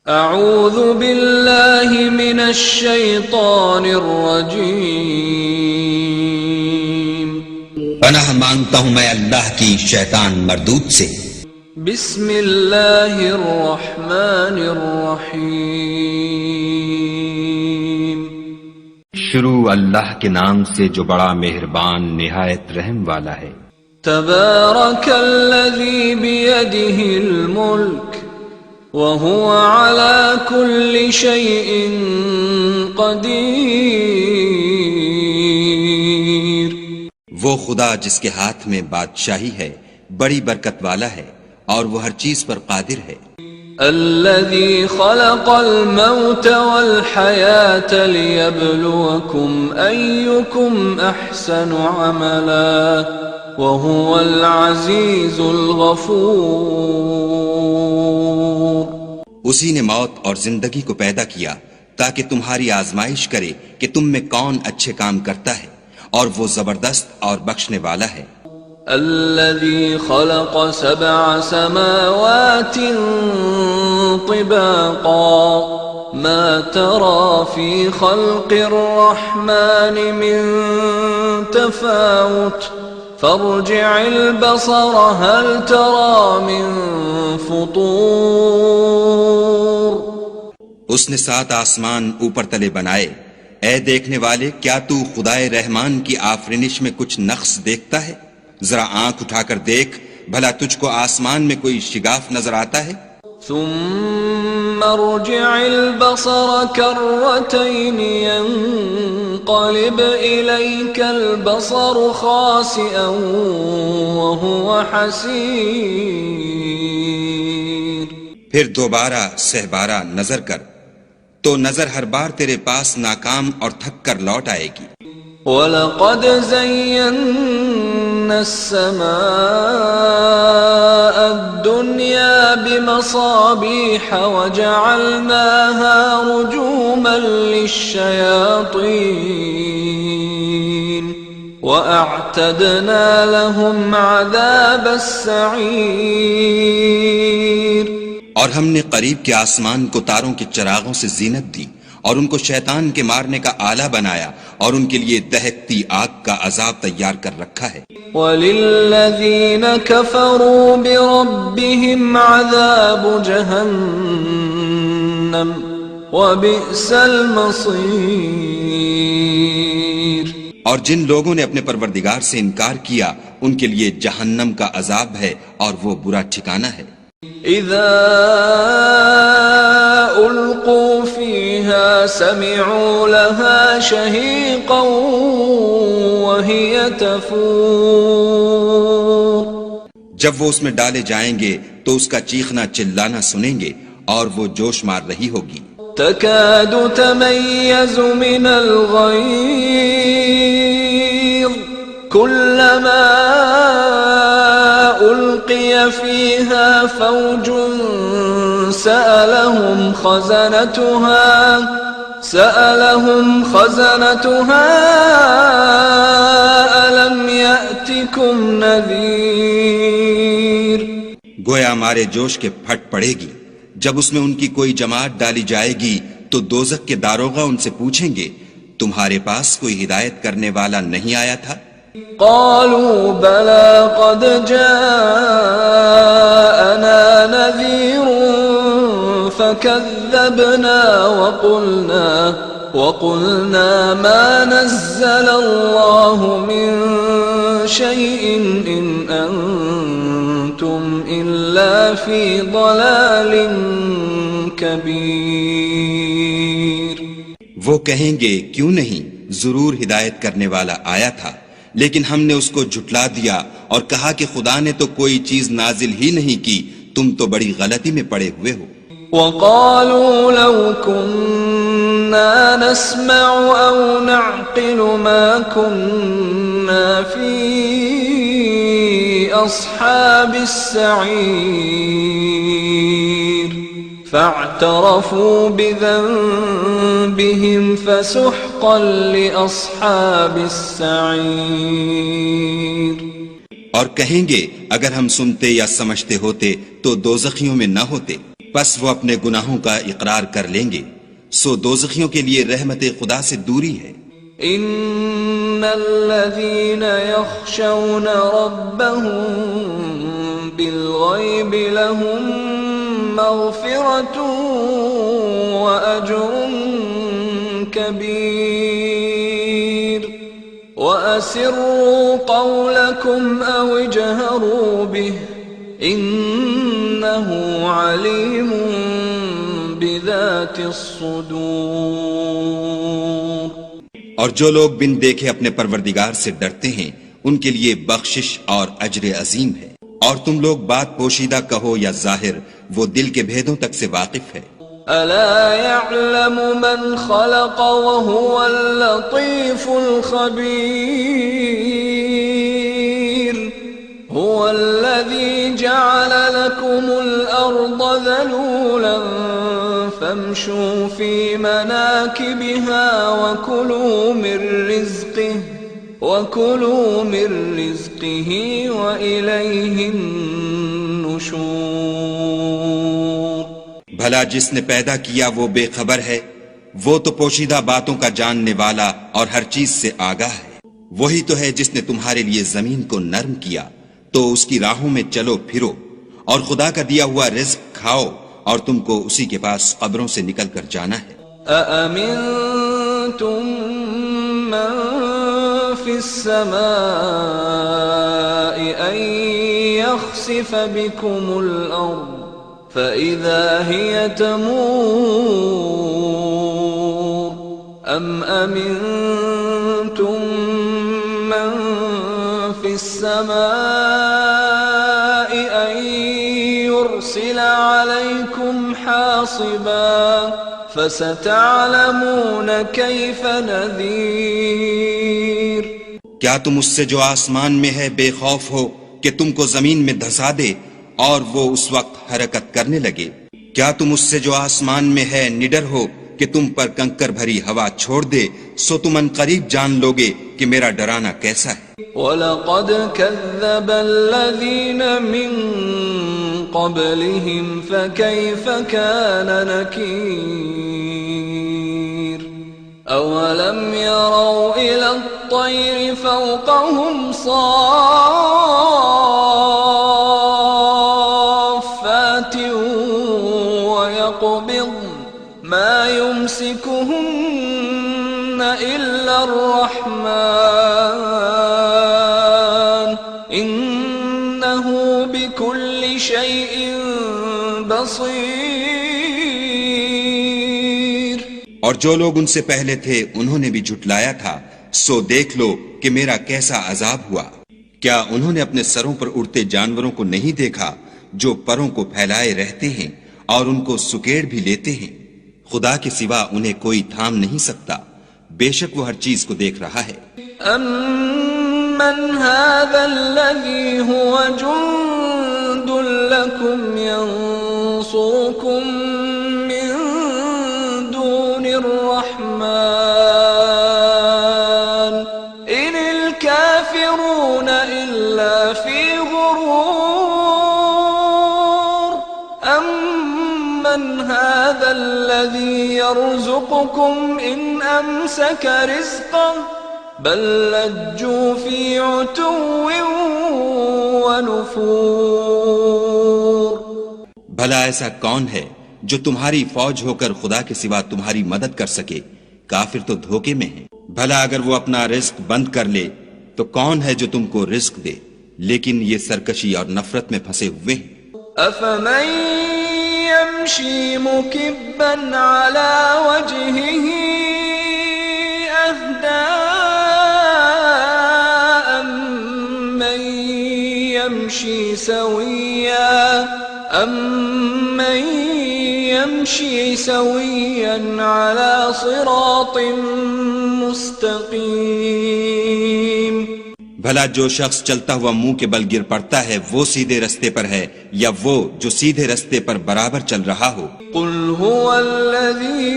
اعوذ باللہ من الشیطان الرجیم، پناہ مانگتا ہوں میں اللہ کی شیطان مردود سے۔ بسم اللہ الرحمن الرحیم، شروع اللہ کے نام سے جو بڑا مہربان نہایت رحم والا ہے۔ تبارک الذی بیدہ الملک وهو على كل شيء قدیر، وہ خدا جس کے ہاتھ میں بادشاہی ہے بڑی برکت والا ہے اور وہ ہر چیز پر قادر ہے۔ الذي خلق الموت والحياة ليبلوكم أيكم أحسن عملا وهو العزيز الغفور۔ اسی نے موت اور زندگی کو پیدا کیا تاکہ تمہاری آزمائش کرے کہ تم میں کون اچھے کام کرتا ہے، اور وہ زبردست اور بخشنے والا ہے۔ الذي خلق 7 سماوات طباقا ما ترى في خلق الرحمن من تفاوت فارجع البصر هل ترى من فطور۔ اس نے 7 آسمان اوپر تلے بنائے، اے دیکھنے والے کیا تو خدائے رحمان کی آفرینش میں کچھ نقص دیکھتا ہے؟ ذرا آنکھ اٹھا کر دیکھ، بھلا تجھ کو آسمان میں کوئی شگاف نظر آتا ہے؟ ثم ارجع البصر كرتين ينقلب إليك البصر خاسئا وهو حسير۔ پھر دوبارہ سہبارہ نظر کر تو نظر ہر بار تیرے پاس ناکام اور تھک کر لوٹ آئے گی۔ وَلَقَدْ زَيَّنَّا السَّمَاءَ الدُّنْيَا بِمَصَابِيحَ وَجَعَلْنَاهَا رُجُومًا لِلشَّيَاطِينِ وَأَعْتَدْنَا لَهُمْ عَذَابَ السَّعِيرِ۔ اور ہم نے قریب کے آسمان کو تاروں کے چراغوں سے زینت دی اور ان کو شیطان کے مارنے کا آلہ بنایا اور ان کے لیے دہکتی آگ کا عذاب تیار کر رکھا ہے۔ وَلِلَّذِينَ كَفَرُوا بِرَبِّهِمْ عَذَابُ جَهَنَّمَ وَبِئْسَ الْمَصِيرُ۔ اور جن لوگوں نے اپنے پروردگار سے انکار کیا ان کے لیے جہنم کا عذاب ہے اور وہ برا ٹھکانہ ہے۔ اذا القوا فيها سمعوا لها شهيقا وهي تفور۔ جب وہ اس میں ڈالے جائیں گے تو اس کا چیخنا چلانا سنیں گے اور وہ جوش مار رہی ہوگی۔ تكاد تميز من الغيظ كلما ألقي فيها فوج سألهم خزنتها ألم يأتكم نذير۔ گویا مارے جوش کے پھٹ پڑے گی جب اس میں ان کی کوئی جماعت ڈالی جائے گی تو دوزخ کے داروغہ ان سے پوچھیں گے تمہارے پاس کوئی ہدایت کرنے والا نہیں آیا تھا؟ قالوا بلى قد جاءنا نذير فكذبنا وقلنا ما نزل الله من شيء إن أنتم إلا في ضلال كبير۔ وہ کہیں گے کیوں نہیں، ضرور ہدایت کرنے والا آیا تھا، لیکن ہم نے اس کو جھٹلا دیا اور کہا کہ خدا نے تو کوئی چیز نازل ہی نہیں کی، تم تو بڑی غلطی میں پڑے ہوئے ہو۔ وَقَالُوا لَوْ كُنَّا نَسْمَعُ أَوْ نَعْقِلُ مَا كُنَّا فِي أَصْحَابِ السَّعِيرِ فَاعْتَرَفُوا بِذَنبِهِمْ فَسُحْقًا لِأَصْحَابِ السَّعِيرِ۔ اور کہیں گے اگر ہم سنتے یا سمجھتے ہوتے تو دوزخیوں میں نہ ہوتے، پس وہ اپنے گناہوں کا اقرار کر لیں گے، سو دوزخیوں کے لیے رحمت خدا سے دوری ہے۔ ان الذين يخشون ربهم بالغيب لهم مغفرة واجر كبير واسروا قولكم او اجهروا به انه عليم بذات الصدور۔ اور جو لوگ بن دیکھے اپنے پروردگار سے ڈرتے ہیں ان کے لیے بخشش اور اجر عظیم ہے، اور تم لوگ بات پوشیدہ کہو یا ظاہر، وہ دل کے بھیدوں تک سے واقف ہے۔ الا يعلم من خلق وهو اللطيف الخبير هو الذي جعل لكم الارض ذلولا فامشوا في مناكبها وكلوا من رزقه وإليه النشور۔ بھلا جس نے پیدا کیا وہ بے خبر ہے، وہ تو پوشیدہ باتوں کا جاننے والا اور ہر چیز سے آگاہ ہے۔ وہی تو ہے جس نے تمہارے لیے زمین کو نرم کیا تو اس کی راہوں میں چلو پھرو، اور خدا کا دیا ہوا رزق کھاؤ، اور تم کو اسی کے پاس قبروں سے نکل کر جانا ہے۔ أأمنتم من في السماء أن يخسف بكم الأرض فإذا هي تمور أم أمنتم من في السماء أن يرسل عليكم حاصبا فستعلمون كيف نذير۔ کیا تم اس سے جو آسمان میں ہے بے خوف ہو کہ تم کو زمین میں دھسا دے اور وہ اس وقت حرکت کرنے لگے؟ کیا تم اس سے جو آسمان میں ہے نڈر ہو کہ تم پر کنکر بھری ہوا چھوڑ دے؟ سو تم ان قریب جان لوگے کہ میرا ڈرانا کیسا ہے۔ وَلَقَدْ كَذَّبَ الَّذِينَ مِن قَبْلِهِمْ فَكَيْفَ كَانَ نَكِيرِ أَوَلَمْ يَرَوْا إِلَى الطَّيْرِ فَوْقَهُمْ صَافَّاتٍ وَيَقْبِضْنَ مَا يُمْسِكُهُنَّ إِلَّا الرَّحْمَنُ إِنَّهُ بِكُلِّ شَيْءٍ بَصِيرٌ۔ اور جو لوگ ان سے پہلے تھے انہوں نے بھی جھٹلایا تھا، سو دیکھ لو کہ میرا کیسا عذاب ہوا۔ کیا انہوں نے اپنے سروں پر اڑتے جانوروں کو نہیں دیکھا جو پروں کو پھیلائے رہتے ہیں اور ان کو سکیڑ بھی لیتے ہیں؟ خدا کے سوا انہیں کوئی تھام نہیں سکتا، بے شک وہ ہر چیز کو دیکھ رہا ہے۔ أَمَّنْ هَذَا الَّذِي هُوَ جُنْدٌ لَكُمْ يَنْصُرُكُمْ مِنْ دُونِ الرَّحْمَنِ إِنِ الْكَافِرُونَ إِلَّا فِي غُرُورٍ أَمَّنْ هَذَا الَّذِي يَرْزُقُكُمْ إِنْ أَمْسَكَ رِزْقَهُ بل لجوا في عتو ونفور۔ بھلا ایسا کون ہے جو تمہاری فوج ہو کر خدا کے سوا تمہاری مدد کر سکے؟ کافر تو دھوکے میں ہیں۔ بھلا اگر وہ اپنا رزق بند کر لے تو کون ہے جو تم کو رزق دے؟ لیکن یہ سرکشی اور نفرت میں پھنسے ہوئے ہیں۔ أفمن يمشي مكبا على وجهه أهدى أمن يمشي سويا على صراط مستقيم۔ بھلا جو شخص چلتا ہوا منہ کے بل گر پڑتا ہے وہ سیدھے رستے پر ہے یا وہ جو سیدھے رستے پر برابر چل رہا ہو؟ قل هو الذي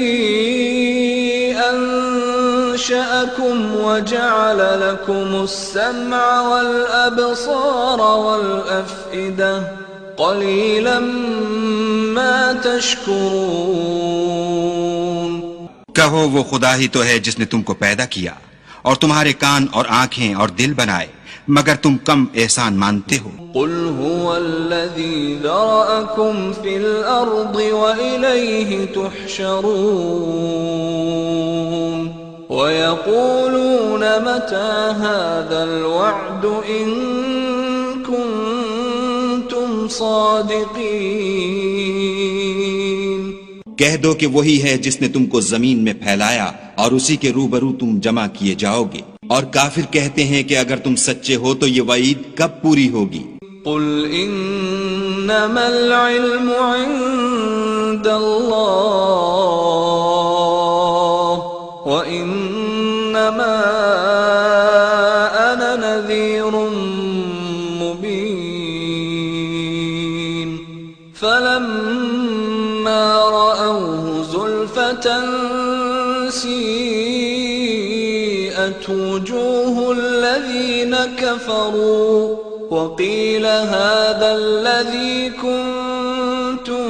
أنشأكم وجعل لكم السمع والأبصار والأفئدة قليلا ما تشكرون. کہو وہ خدا ہی تو ہے جس نے تم کو پیدا کیا اور تمہارے کان اور آنکھیں اور دل بنائے، مگر تم کم احسان مانتے ہو. قل هو الذي ذرأكم في الأرض وإليه تحشرون. ويقولون متى هذا الوعد إن كنتم صادقين. کہہ دو کہ وہی ہے جس نے تم کو زمین میں پھیلایا اور اسی کے روبرو تم جمع کیے جاؤ گے. اور کافر کہتے ہیں کہ اگر تم سچے ہو تو یہ وعید کب پوری ہوگی؟ قل انما العلم عند اللہ وانما انا نذیر مبین. فلما رأوه زلفة سیئت وجوه الذین كفروا وقیل هذا الذی کنتم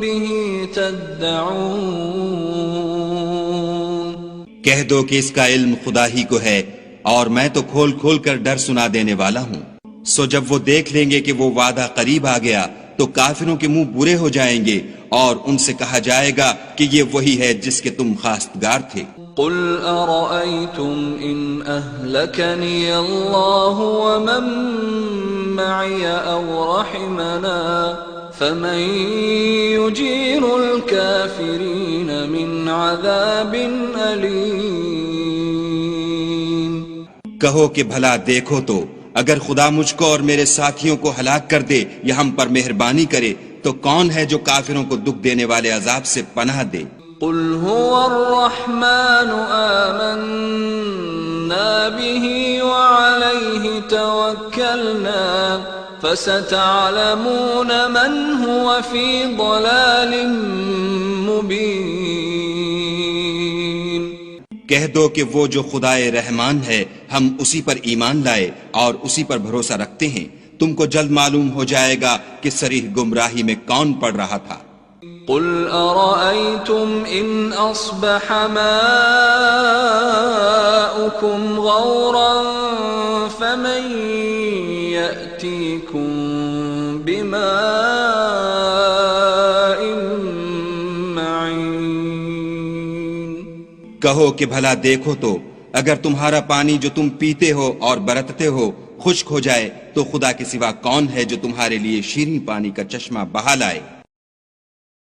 به تدعون. کہہ دو کہ اس کا علم خدا ہی کو ہے اور میں تو کھول کھول کر ڈر سنا دینے والا ہوں. سو جب وہ دیکھ لیں گے کہ وہ وعدہ قریب آ گیا تو کافروں کے منہ برے ہو جائیں گے اور ان سے کہا جائے گا کہ یہ وہی ہے جس کے تم خواستگار تھے. قل ارأيتم ان اهلكني الله ومن معي او رحمنا فمن يجير الكافرين من عذاب أليم. کہو کہ بھلا دیکھو تو اگر خدا مجھ کو اور میرے ساتھیوں کو ہلاک کر دے یا ہم پر مہربانی کرے تو کون ہے جو کافروں کو دکھ دینے والے عذاب سے پناہ دے؟ قل هو الرحمن آمنا به وعليه توكلنا فستعلمون من هو في ضلال مبين. کہہ دو کہ وہ جو خدائے رحمان ہے ہم اسی پر ایمان لائے اور اسی پر بھروسہ رکھتے ہیں، تم کو جلد معلوم ہو جائے گا کہ صریح گمراہی میں کون پڑ رہا تھا. قل أرأيتم إن أصبح ماؤكم غورا فمن يأتيكم بماء معين. کہو کہ بھلا دیکھو تو اگر تمہارا پانی جو تم پیتے ہو اور برتتے ہو خشک ہو جائے تو خدا کے سوا کون ہے جو تمہارے لیے شیریں پانی کا چشمہ بہا لائے؟